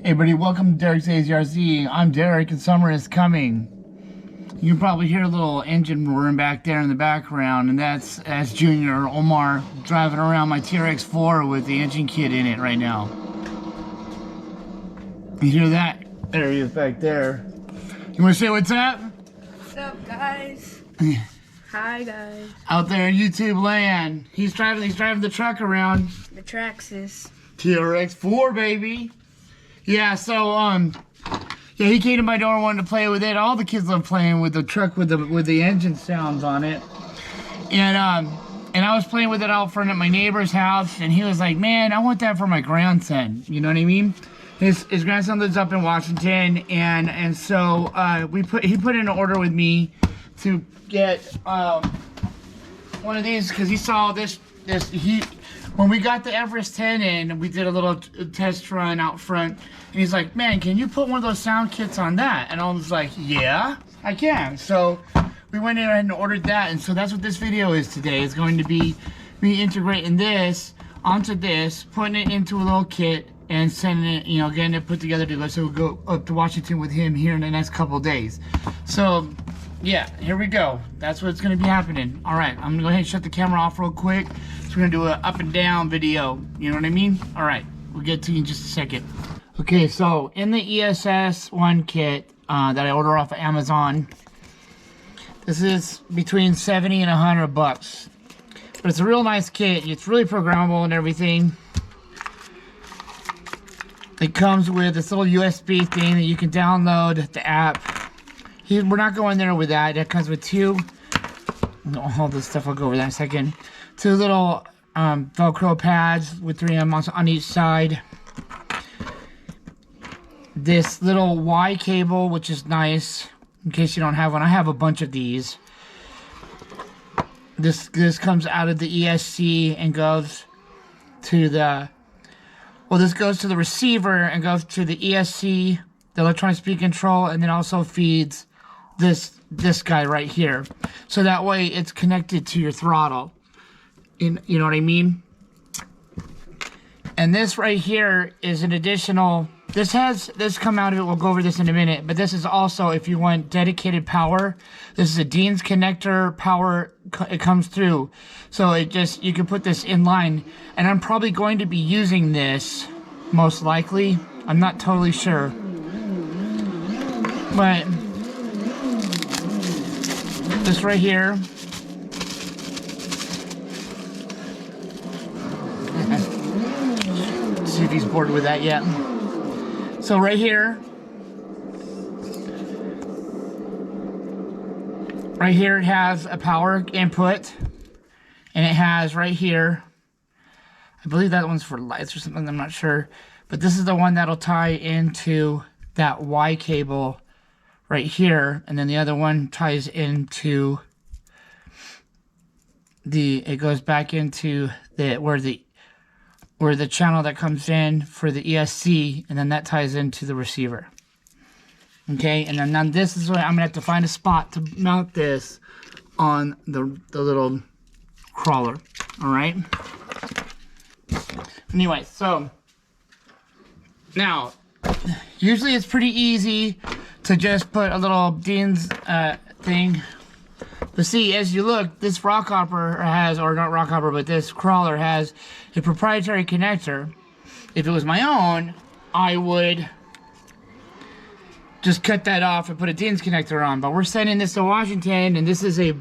Hey everybody, welcome to Derek's AZRZ. I'm Derek and summer is coming. You can probably hear a little engine roaring back there in the background, and that's Junior Omar driving around my TRX4 with the engine kit in it right now. You hear that? There he is back there. You want to say what's up? What's up, guys? Hi, guys. Out there in YouTube land, he's driving the truck around. The Traxxas. TRX4, baby. Yeah, so yeah, he came to my door and wanted to play with it. All the kids love playing with the truck with the engine sounds on it. And I was playing with it out front at my neighbor's house, and he was like, "Man, I want that for my grandson." You know what I mean? His grandson lives up in Washington, and so he put in an order with me to get one of these because he saw this. When we got the Everest 10 in, we did a little test run out front, and he's like, "Man, can you put one of those sound kits on that?" And I was like, "Yeah, I can." So we went in and ordered that, and so that's what this video is today. It's going to be me integrating this onto this, putting it into a little kit, and sending it, getting it put together to go. So we'll go up to Washington with him here in the next couple of days. So yeah, here we go. That's what's going to be happening. All right, I'm going to go ahead and shut the camera off real quick. So we're going to do an up and down video. You know what I mean? All right, we'll get to you in just a second. Okay, so in the ESS1 kit that I order off of Amazon, this is between 70 and 100 bucks. But it's a real nice kit. It's really programmable and everything. It comes with this little USB thing that you can download the app. We're not going there with that. It comes with two. All this stuff, I'll go over that in a second. Two little Velcro pads with 3M on each side. This little Y cable, which is nice in case you don't have one. I have a bunch of these. This comes out of the ESC and goes to the. Well, this goes to the receiver and goes to the ESC, the electronic speed control, and then also feeds this guy right here. So that way it's connected to your throttle. You know what I mean? And this right here is an additional, this come out of it, we'll go over this in a minute, but this is also if you want dedicated power. This is a Dean's connector power, it comes through. So you can put this in line, and I'm probably going to be using this, most likely. I'm not totally sure. But this right here, see if he's bored with that yet. So right here it has a power input, and it has right here, I believe that one's for lights or something, I'm not sure, but this is the one that'll tie into that Y cable right here, and then the other one ties into it goes back into where the channel that comes in for the ESC, and then that ties into the receiver. Okay, and then this is where I'm gonna have to find a spot to mount this on the little crawler. All right. Anyway, so now usually it's pretty easy to just put a little Dean's thing. But see, as you look, this rock hopper has, or not rock hopper, but this crawler has a proprietary connector. If it was my own, I would just cut that off and put a Dean's connector on. But we're sending this to Washington, and this is a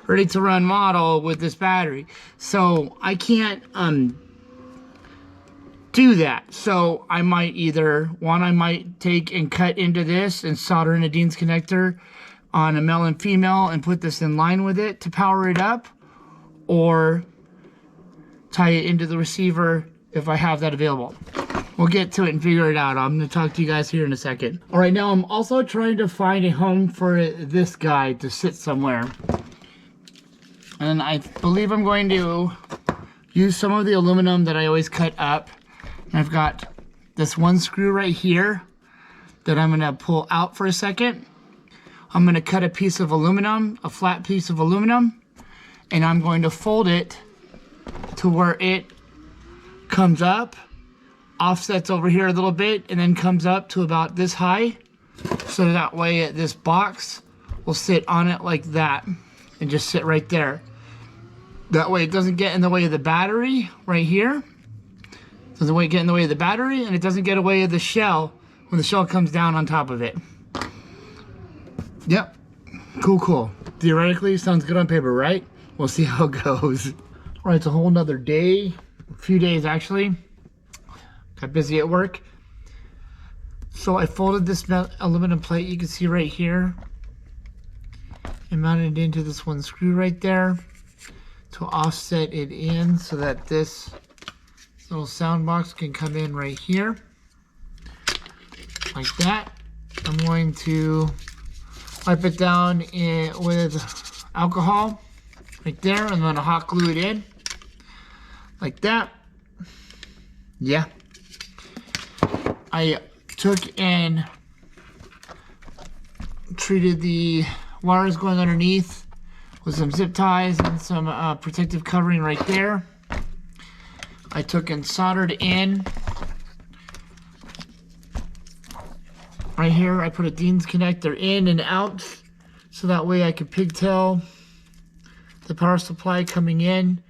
ready-to-run model with this battery. So I can't do that. So I might I might take and cut into this and solder in a Dean's connector on a male and female and put this in line with it to power it up, or tie it into the receiver if I have that available. We'll get to it and figure it out. I'm going to talk to you guys here in a second. All right, now I'm also trying to find a home for this guy to sit somewhere. And I believe I'm going to use some of the aluminum that I always cut up. And I've got this one screw right here that I'm going to pull out for a second. I'm going to cut a piece of aluminum, a flat piece of aluminum, and I'm going to fold it to where it comes up offsets over here a little bit and then comes up to about this high. So that way this box will sit on it like that and just sit right there. That way it doesn't get in the way of the battery right here. Doesn't get in the way of the battery, and it doesn't get away of the shell when the shell comes down on top of it. Yep. Cool. Theoretically, sounds good on paper, right? We'll see how it goes. All right, it's a whole nother day. A few days, actually. Got busy at work. So I folded this aluminum plate you can see right here and mounted it into this one screw right there to offset it in so that this little sound box can come in right here like that. I'm going to wipe it down with alcohol right there. I'm going to hot glue it in like that. Yeah. I took and treated the wires going underneath with some zip ties and some protective covering right there. I took and soldered in right here. I put a Dean's connector in and out so that way I could pigtail the power supply coming in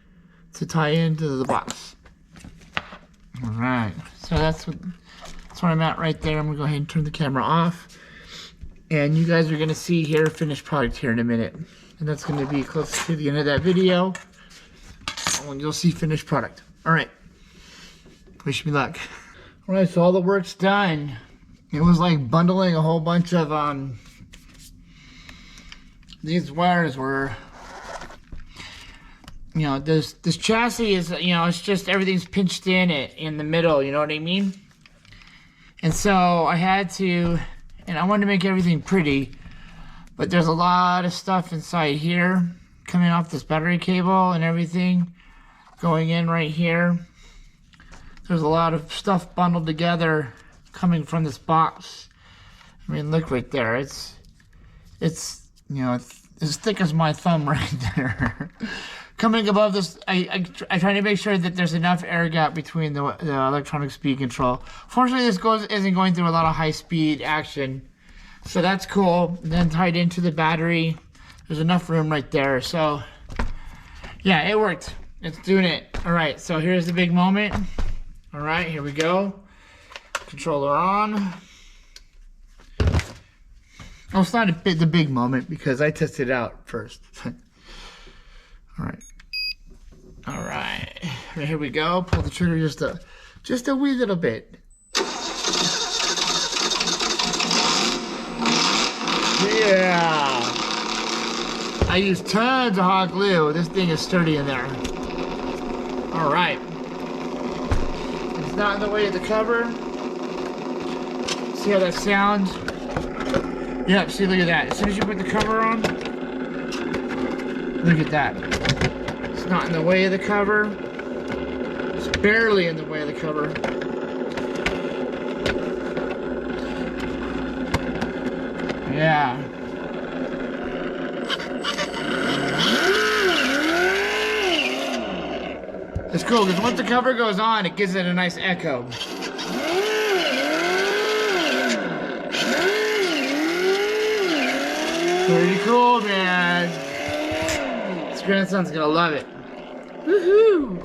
to tie into the box. All right, so that's where I'm at right there. I'm gonna go ahead and turn the camera off, and you guys are gonna see here finished product here in a minute, and that's gonna be close to the end of that video when you'll see finished product. All right, wish me luck. All right, so all the work's done. It was like bundling a whole bunch of these wires were, you know, this chassis is, you know, it's just everything's pinched in the middle, you know what I mean? And so I had to, and I wanted to make everything pretty, but there's a lot of stuff inside here coming off this battery cable and everything going in right here. There's a lot of stuff bundled together coming from this box. I mean, look right there. It's you know, it's as thick as my thumb right there. Coming above this, I try to make sure that there's enough air gap between the electronic speed control. Fortunately, this isn't going through a lot of high speed action, so that's cool. And then tied into the battery, there's enough room right there. So yeah, it worked. It's doing it. All right, so here's the big moment. All right, here we go. Controller on. Oh, it's not the big moment because I tested it out first. All right. All right. Here we go. Pull the trigger just a wee little bit. Yeah. I used tons of hot glue. This thing is sturdy in there. All right. It's not in the way of the cover. See how that sounds? Yep, see, look at that. As soon as you put the cover on, look at that. It's not in the way of the cover. It's barely in the way of the cover. Yeah. It's cool because once the cover goes on, it gives it a nice echo. Pretty cool, man. This grandson's gonna love it. Woohoo!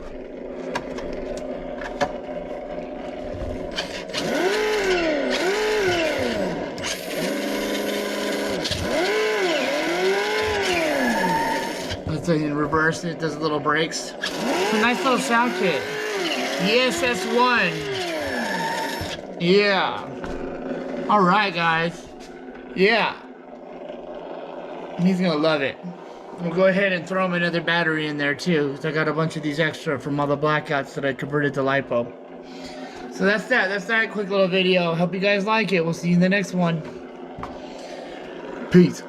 Let's say in reverse, it does little breaks. It's a nice little sound kit. The SS1. Yeah. All right, guys. Yeah. He's gonna love it. We'll go ahead and throw him another battery in there too, because I got a bunch of these extra from all the blackouts that I converted to LiPo. So that's that. That's that quick little video. Hope you guys like it. We'll see you in the next one. Peace.